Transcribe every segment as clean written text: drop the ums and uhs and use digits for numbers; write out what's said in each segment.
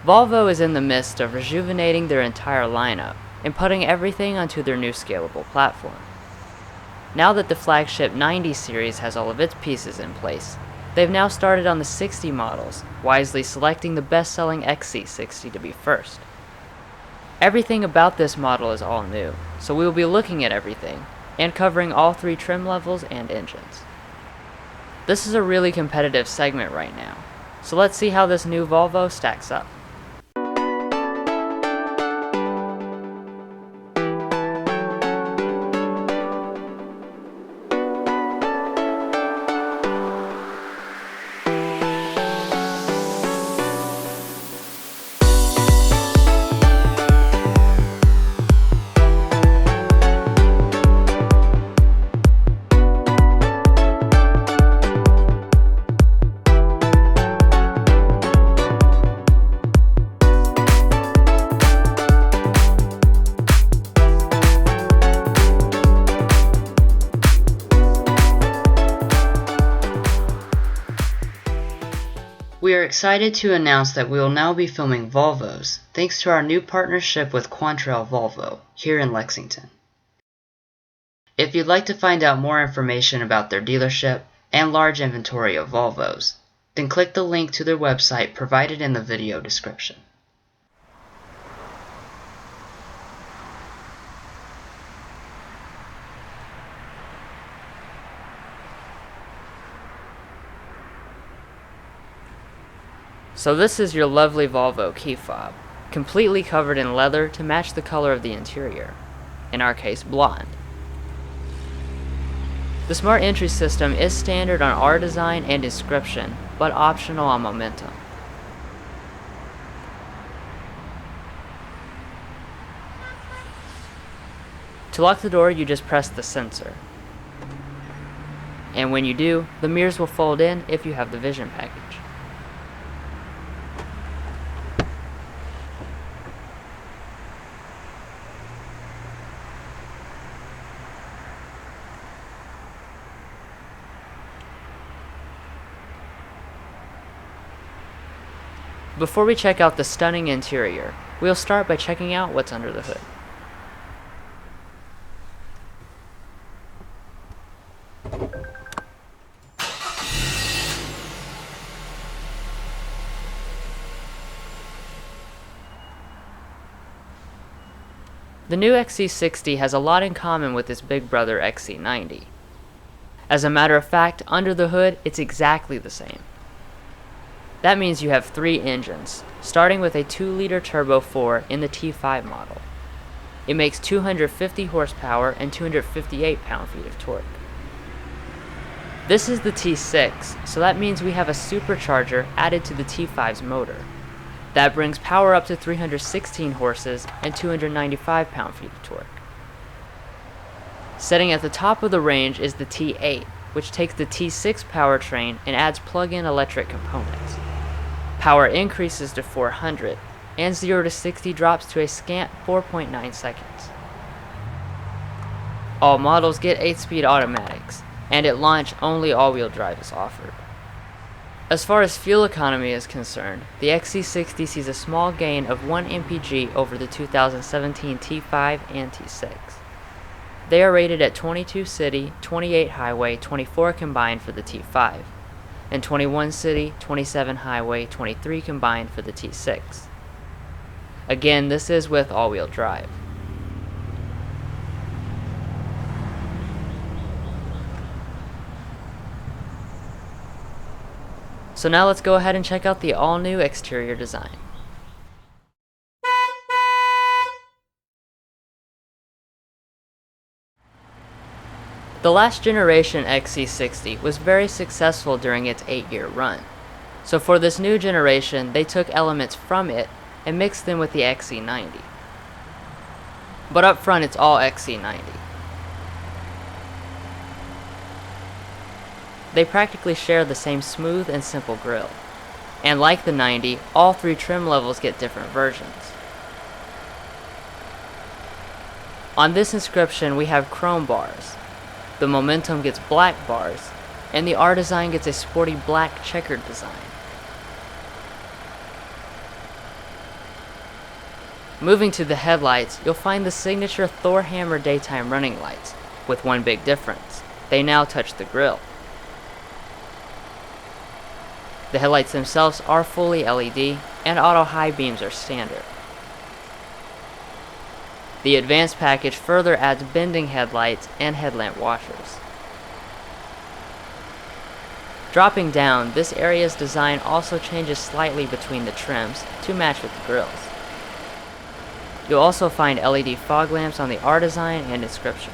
Volvo is in the midst of rejuvenating their entire lineup and putting everything onto their new scalable platform. Now that the flagship 90 series has all of its pieces in place, they've now started on the 60 models, wisely selecting the best-selling XC60 to be first. Everything about this model is all new, so we will be looking at everything and covering all 3 trim levels and engines. This is a really competitive segment right now, so let's see how this new Volvo stacks up. We are excited to announce that we will now be filming Volvos, thanks to our new partnership with Quantrell Volvo, here in Lexington. If you'd like to find out more information about their dealership and large inventory of Volvos, then click the link to their website provided in the video description. So this is your lovely Volvo key fob, completely covered in leather to match the color of the interior, in our case blonde. The smart entry system is standard on R-Design and Inscription, but optional on Momentum. To lock the door, you just press the sensor. And when you do, the mirrors will fold in if you have the vision package. Before we check out the stunning interior, we'll start by checking out what's under the hood. The new XC60 has a lot in common with its big brother XC90. As a matter of fact, under the hood, it's exactly the same. That means you have 3 engines, starting with a 2-liter turbo 4 in the T5 model. It makes 250 horsepower and 258 pound-feet of torque. This is the T6, so that means we have a supercharger added to the T5's motor. That brings power up to 316 horses and 295 pound-feet of torque. Setting at the top of the range is the T8, which takes the T6 powertrain and adds plug-in electric components. Power increases to 400, and 0 to 60 drops to a scant 4.9 seconds. All models get 8-speed automatics, and at launch only all-wheel drive is offered. As far as fuel economy is concerned, the XC60 sees a small gain of 1 mpg over the 2017 T5 and T6. They are rated at 22 city, 28 highway, 24 combined for the T5. And 21 city, 27 highway, 23 combined for the T6. Again, this is with all-wheel drive. So now let's go ahead and check out the all-new exterior design. The last generation XC60 was very successful during its 8-year run. So for this new generation, they took elements from it and mixed them with the XC90. But up front, it's all XC90. They practically share the same smooth and simple grille. And like the 90, all 3 trim levels get different versions. On this Inscription, we have chrome bars. The Momentum gets black bars, and the R-Design gets a sporty black checkered design. Moving to the headlights, you'll find the signature Thor Hammer daytime running lights, with one big difference: they now touch the grille. The headlights themselves are fully LED, and auto high beams are standard. The advanced package further adds bending headlights and headlamp washers. Dropping down, this area's design also changes slightly between the trims to match with the grills. You'll also find LED fog lamps on the R-Design and Inscription.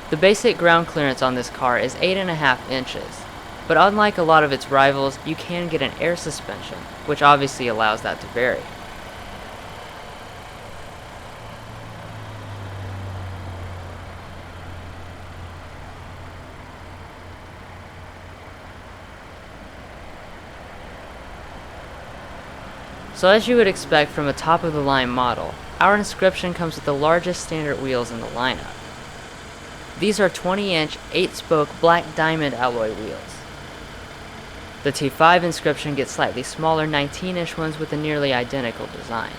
The basic ground clearance on this car is 8.5 inches, but unlike a lot of its rivals, you can get an air suspension, which obviously allows that to vary. So as you would expect from a top-of-the-line model, our Inscription comes with the largest standard wheels in the lineup. These are 20-inch, 8-spoke black diamond alloy wheels. The T5 Inscription gets slightly smaller 19-inch ones with a nearly identical design.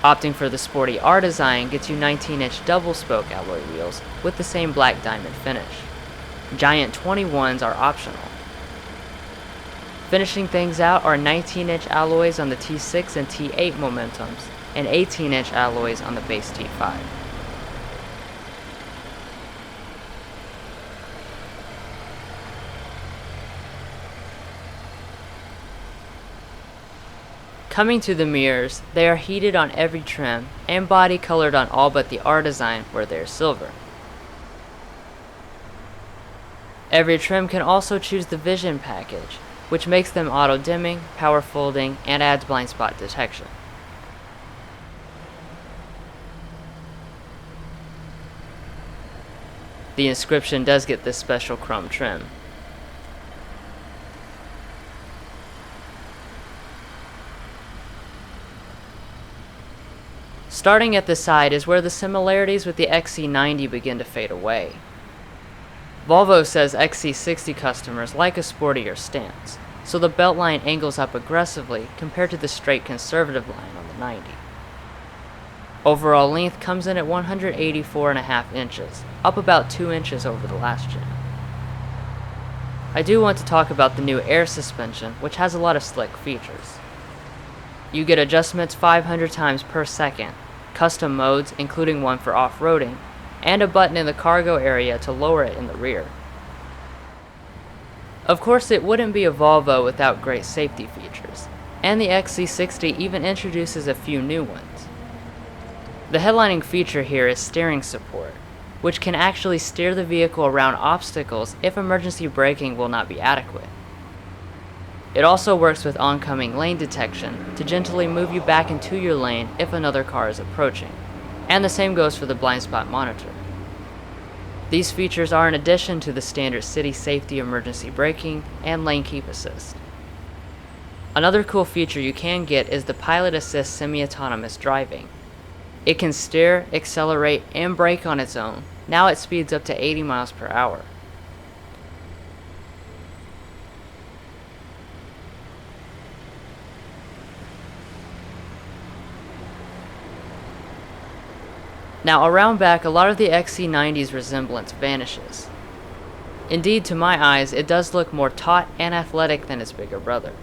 Opting for the sporty R-Design gets you 19-inch double-spoke alloy wheels with the same black diamond finish. Giant 21s are optional. Finishing things out are 19-inch alloys on the T6 and T8 Momentums, and 18-inch alloys on the base T5. Coming to the mirrors, they are heated on every trim and body colored on all but the R-Design where they are silver. Every trim can also choose the Vision package, which makes them auto-dimming, power folding, and adds blind spot detection. The Inscription does get this special chrome trim. Starting at the side is where the similarities with the XC90 begin to fade away. Volvo says XC60 customers like a sportier stance, so the belt line angles up aggressively compared to the straight conservative line on the 90. Overall length comes in at 184.5 inches, up about 2 inches over the last gen. I do want to talk about the new air suspension, which has a lot of slick features. You get adjustments 500 times per second, custom modes including one for off-roading, and a button in the cargo area to lower it in the rear. Of course, it wouldn't be a Volvo without great safety features, and the XC60 even introduces a few new ones. The headlining feature here is steering support, which can actually steer the vehicle around obstacles if emergency braking will not be adequate. It also works with oncoming lane detection to gently move you back into your lane if another car is approaching, and the same goes for the blind spot monitor. These features are in addition to the standard city safety emergency braking and lane keep assist. Another cool feature you can get is the pilot assist semi-autonomous driving. It can steer, accelerate, and brake on its own. Now it speeds up to 80 miles per hour. Now around back, a lot of the XC90's resemblance vanishes. Indeed, to my eyes, it does look more taut and athletic than its bigger brother.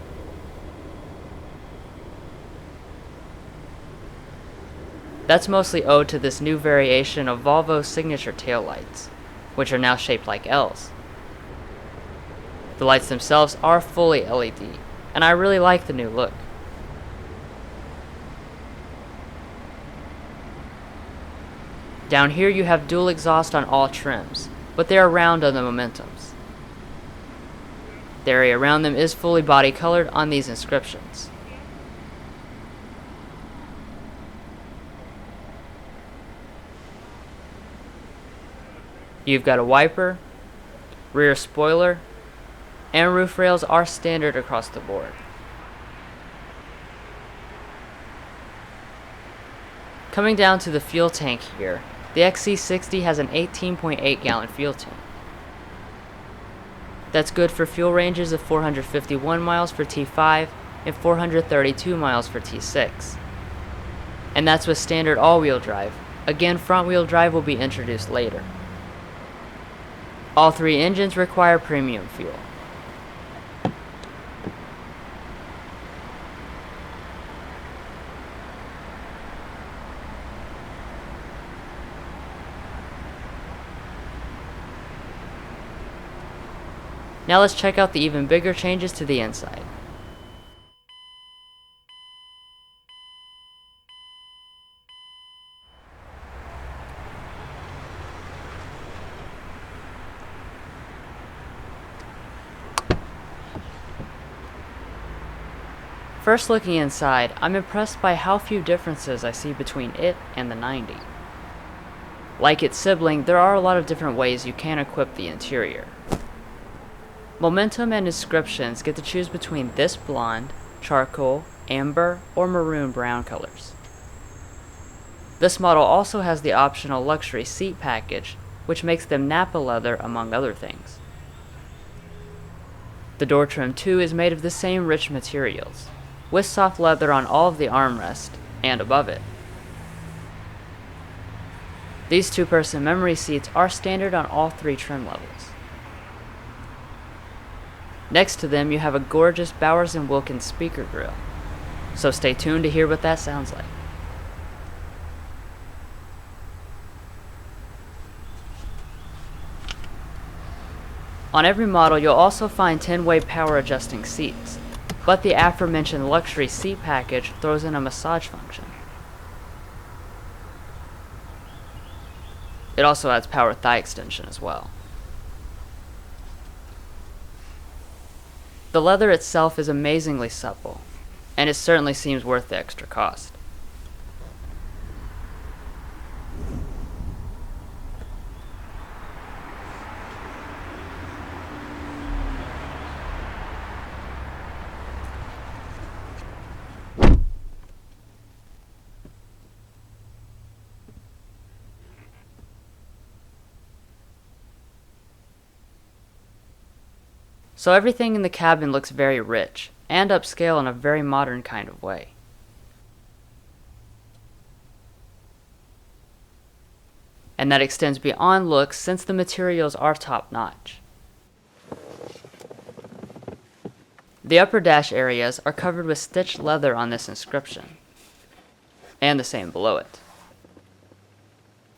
That's mostly owed to this new variation of Volvo signature taillights, which are now shaped like L's. The lights themselves are fully LED, and I really like the new look. Down here you have dual exhaust on all trims, but they are round on the Momentums. The area around them is fully body colored on these Inscriptions. You've got a wiper, rear spoiler, and roof rails are standard across the board. Coming down to the fuel tank here, the XC60 has an 18.8 gallon fuel tank. That's good for fuel ranges of 451 miles for T5 and 432 miles for T6. And that's with standard all-wheel drive. Again, front-wheel drive will be introduced later. All three engines require premium fuel. Now let's check out the even bigger changes to the inside. First, looking inside, I'm impressed by how few differences I see between it and the 90. Like its sibling, there are a lot of different ways you can equip the interior. Momentum and Inscriptions get to choose between this blonde, charcoal, amber, or maroon brown colors. This model also has the optional luxury seat package, which makes them Nappa leather among other things. The door trim too is made of the same rich materials, with soft leather on all of the armrest and above it. These two-person memory seats are standard on all three trim levels. Next to them you have a gorgeous Bowers & Wilkins speaker grille, so stay tuned to hear what that sounds like. On every model you'll also find 10-way power adjusting seats, but the aforementioned luxury seat package throws in a massage function. It also adds power thigh extension as well. The leather itself is amazingly supple, and it certainly seems worth the extra cost. So everything in the cabin looks very rich, and upscale in a very modern kind of way. And that extends beyond looks since the materials are top-notch. The upper dash areas are covered with stitched leather on this inscription, and the same below it.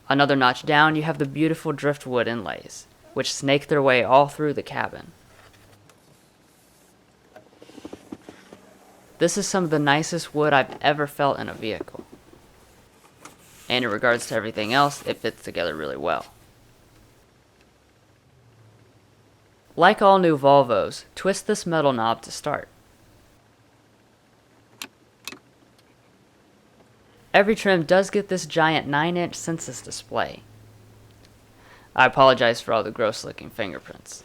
Another notch down you have the beautiful driftwood inlays, which snake their way all through the cabin. This is some of the nicest wood I've ever felt in a vehicle. And in regards to everything else, it fits together really well. Like all new Volvos, twist this metal knob to start. Every trim does get this giant 9-inch Sensus display. I apologize for all the gross looking fingerprints.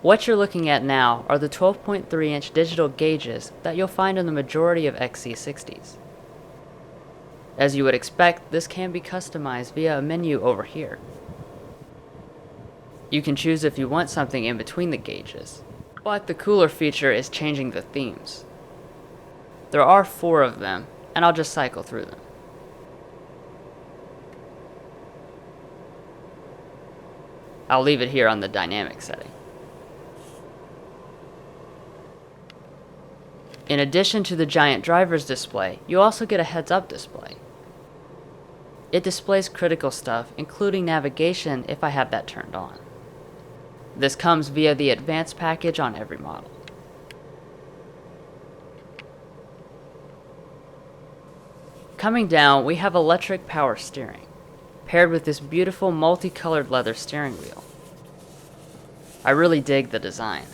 What you're looking at now are the 12.3-inch digital gauges that you'll find in the majority of XC60s. As you would expect, this can be customized via a menu over here. You can choose if you want something in between the gauges, but the cooler feature is changing the themes. There are 4 of them, and I'll just cycle through them. I'll leave it here on the dynamic setting. In addition to the giant driver's display, you also get a heads-up display. It displays critical stuff, including navigation if I have that turned on. This comes via the advanced package on every model. Coming down, we have electric power steering, paired with this beautiful multicolored leather steering wheel. I really dig the design.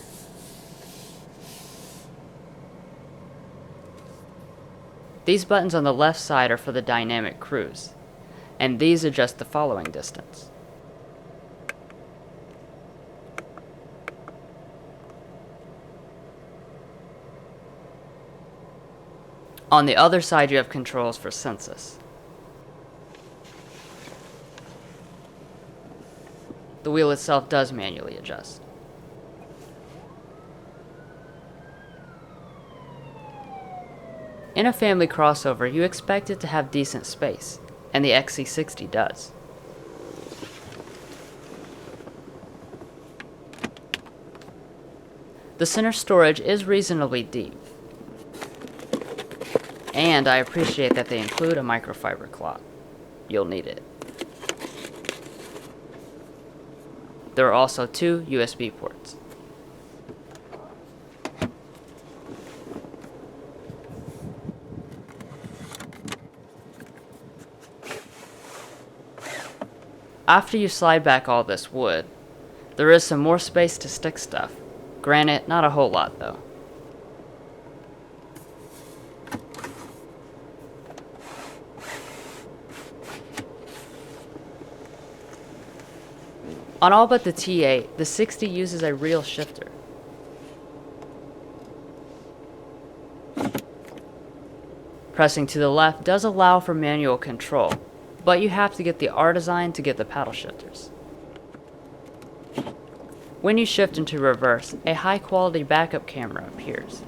These buttons on the left side are for the dynamic cruise, and these adjust the following distance. On the other side, you have controls for Sensus. The wheel itself does manually adjust. In a family crossover, you expect it to have decent space, and the XC60 does. The center storage is reasonably deep, and I appreciate that they include a microfiber cloth. You'll need it. There are also 2 USB ports. After you slide back all this wood, there is some more space to stick stuff. Granted, not a whole lot though. On all but the T8, the 60 uses a real shifter. Pressing to the left does allow for manual control, but you have to get the R-Design to get the paddle shifters. When you shift into reverse, a high-quality backup camera appears.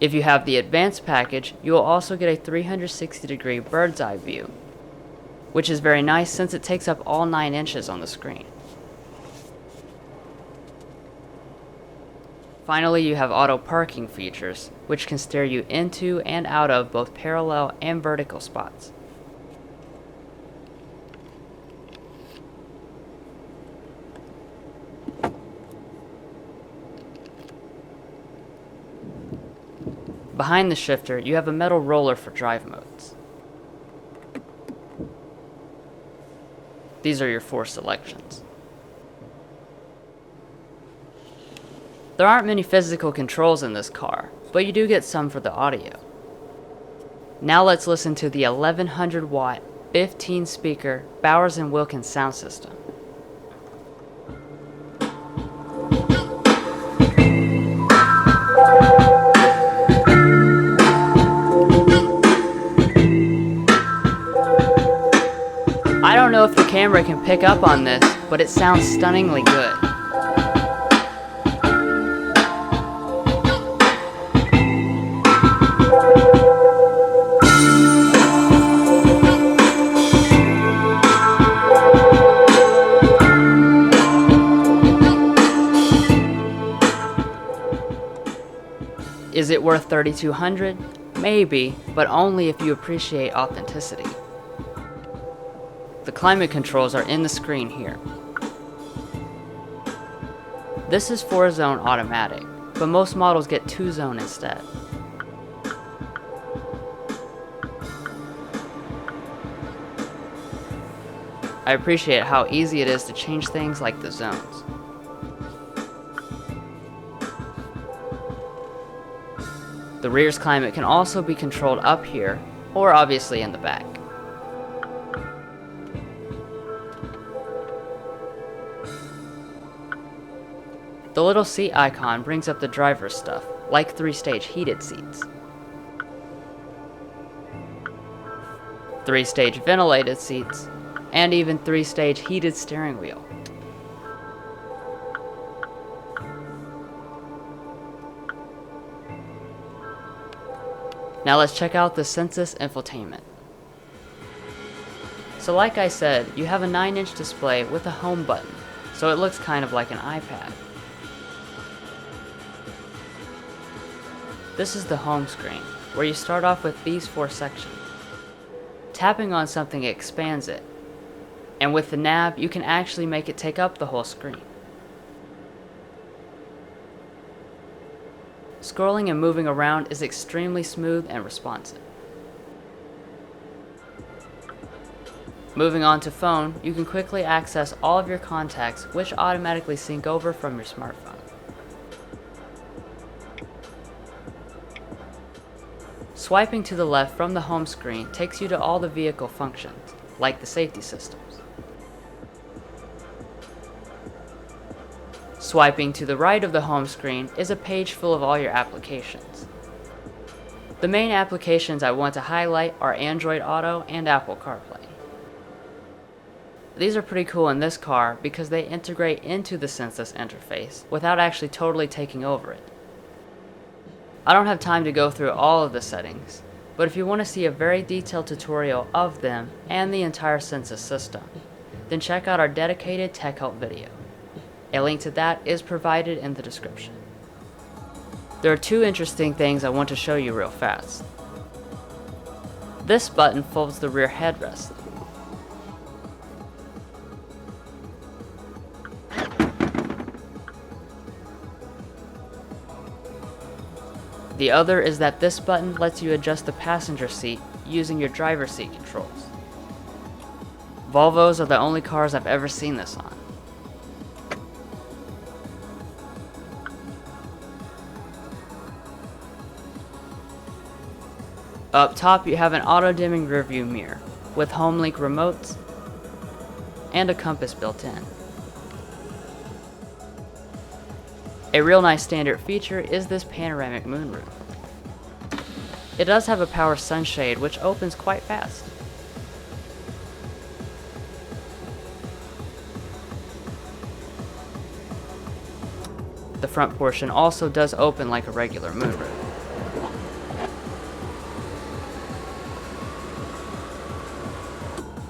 If you have the advanced package, you will also get a 360-degree bird's eye view, which is very nice since it takes up all 9 inches on the screen. Finally, you have auto parking features, which can steer you into and out of both parallel and vertical spots. Behind the shifter, you have a metal roller for drive modes. These are your 4 selections. There aren't many physical controls in this car, but you do get some for the audio. Now let's listen to the 1100 watt, 15 speaker Bowers & Wilkins sound system. I don't know if the camera can pick up on this, but it sounds stunningly good. Is it worth $3,200? Maybe, but only if you appreciate authenticity. The climate controls are in the screen here. This is 4-zone automatic, but most models get 2-zone instead. I appreciate how easy it is to change things like the zones. The rear's climate can also be controlled up here, or obviously in the back. The little seat icon brings up the driver's stuff, like 3-stage heated seats, 3-stage ventilated seats, and even 3-stage heated steering wheel. Now let's check out the Sensus infotainment. So like I said, you have a 9-inch display with a home button, so it looks kind of like an iPad. This is the home screen, where you start off with these 4 sections. Tapping on something expands it, and with the nav you can actually make it take up the whole screen. Scrolling and moving around is extremely smooth and responsive. Moving on to phone, you can quickly access all of your contacts, which automatically sync over from your smartphone. Swiping to the left from the home screen takes you to all the vehicle functions, like the safety systems. Swiping to the right of the home screen is a page full of all your applications. The main applications I want to highlight are Android Auto and Apple CarPlay. These are pretty cool in this car because they integrate into the Sensus interface without actually totally taking over it. I don't have time to go through all of the settings, but if you want to see a very detailed tutorial of them and the entire Sensus system, then check out our dedicated tech help video. A link to that is provided in the description. There are two interesting things I want to show you real fast. This button folds the rear headrest. The other is that this button lets you adjust the passenger seat using your driver's seat controls. Volvos are the only cars I've ever seen this on. Up top you have an auto-dimming rearview mirror with HomeLink remotes and a compass built in. A real nice standard feature is this panoramic moonroof. It does have a power sunshade which opens quite fast. The front portion also does open like a regular moonroof.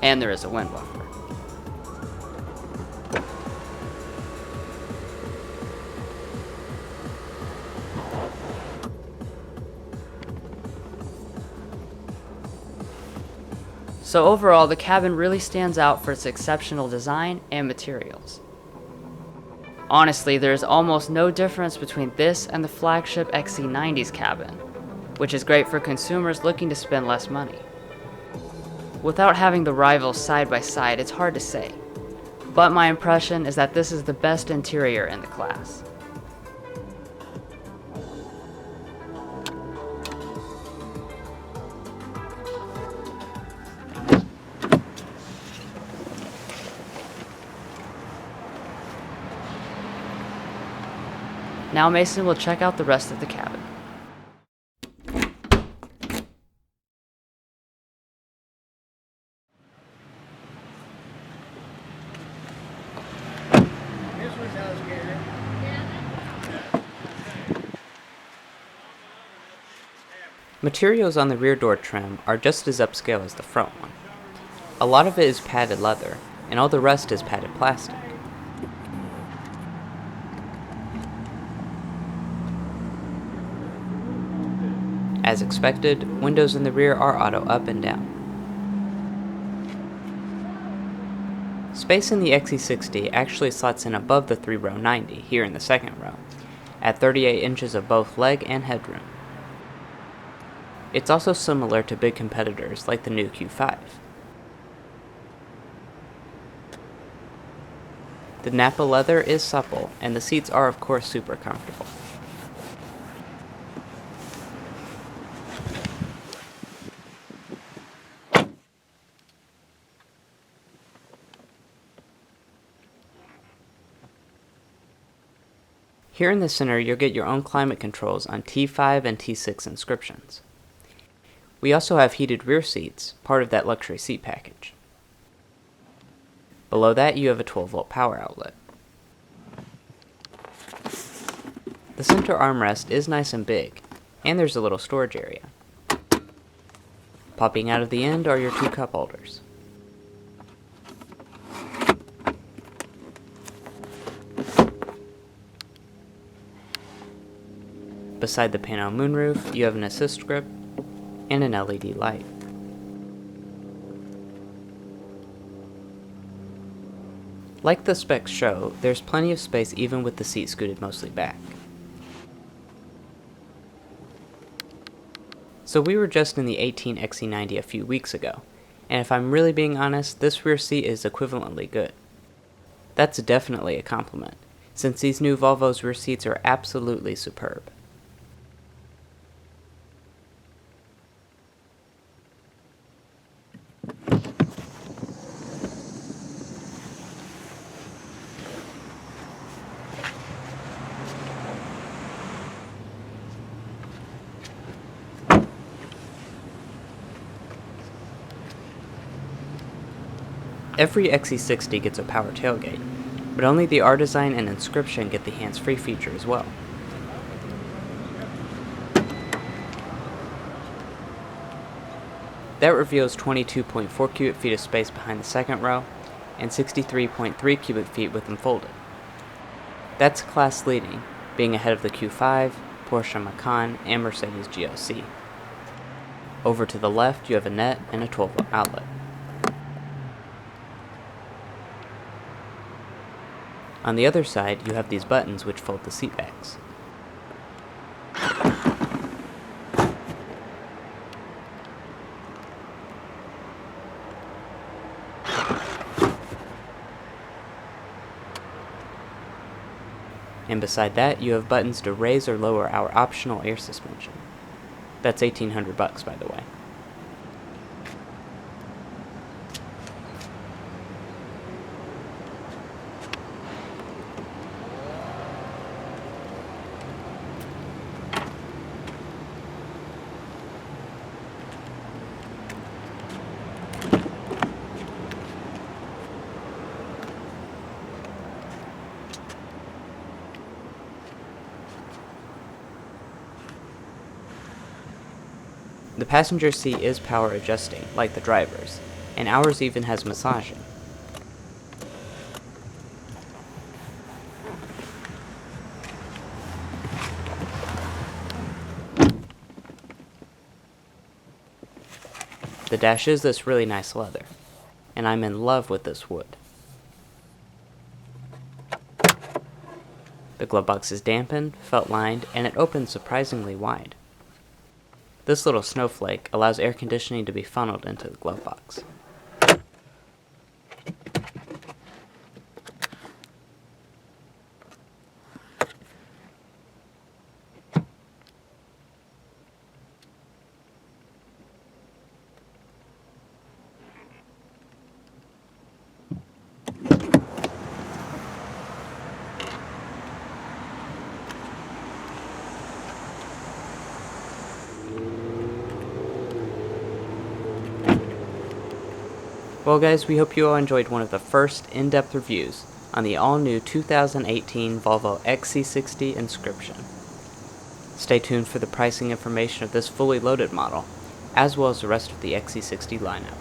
And there is a wind buffer. So overall, the cabin really stands out for its exceptional design and materials. Honestly, there is almost no difference between this and the flagship XC90's cabin, which is great for consumers looking to spend less money. Without having the rivals side by side, it's hard to say, but my impression is that this is the best interior in the class. Now Mason will check out the rest of the cabin. Materials on the rear door trim are just as upscale as the front one. A lot of it is padded leather, and all the rest is padded plastic. As expected, windows in the rear are auto up and down. Space in the XC60 actually slots in above the 3-row 90 here in the second row, at 38 inches of both leg and headroom. It's also similar to big competitors like the new Q5. The Nappa leather is supple, and the seats are of course super comfortable. Here in the center, you'll get your own climate controls on T5 and T6 inscriptions. We also have heated rear seats, part of that luxury seat package. Below that, you have a 12-volt power outlet. The center armrest is nice and big, and there's a little storage area. Popping out of the end are your 2 cup holders. Beside the pano moonroof, you have an assist grip and an LED light. Like the specs show, there's plenty of space even with the seat scooted mostly back. So we were just in the 18 XC90 a few weeks ago, and if I'm really being honest, this rear seat is equivalently good. That's definitely a compliment, since these new Volvo's rear seats are absolutely superb. Every XC60 gets a power tailgate, but only the R-Design and Inscription get the hands-free feature as well. That reveals 22.4 cubic feet of space behind the second row, and 63.3 cubic feet with them folded. That's class leading, being ahead of the Q5, Porsche Macan, and Mercedes GLC. Over to the left, you have a net and a 12-volt outlet. On the other side, you have these buttons which fold the seat backs. And beside that, you have buttons to raise or lower our optional air suspension. That's $1,800 by the way. The passenger seat is power adjusting, like the driver's, and ours even has massaging. The dash is this really nice leather, and I'm in love with this wood. The glove box is dampened, felt lined, and it opens surprisingly wide. This little snowflake allows air conditioning to be funneled into the glove box. Well guys, we hope you all enjoyed one of the first in-depth reviews on the all-new 2018 Volvo XC60 Inscription. Stay tuned for the pricing information of this fully loaded model, as well as the rest of the XC60 lineup.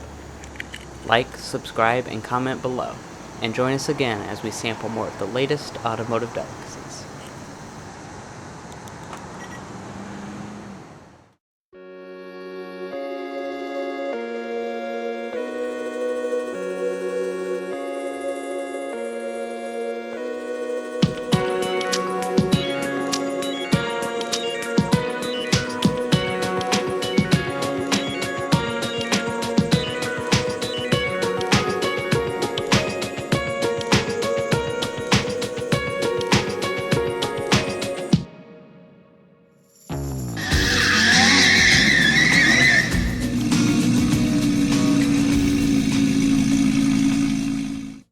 Like, subscribe, and comment below, and join us again as we sample more of the latest automotive delicacies.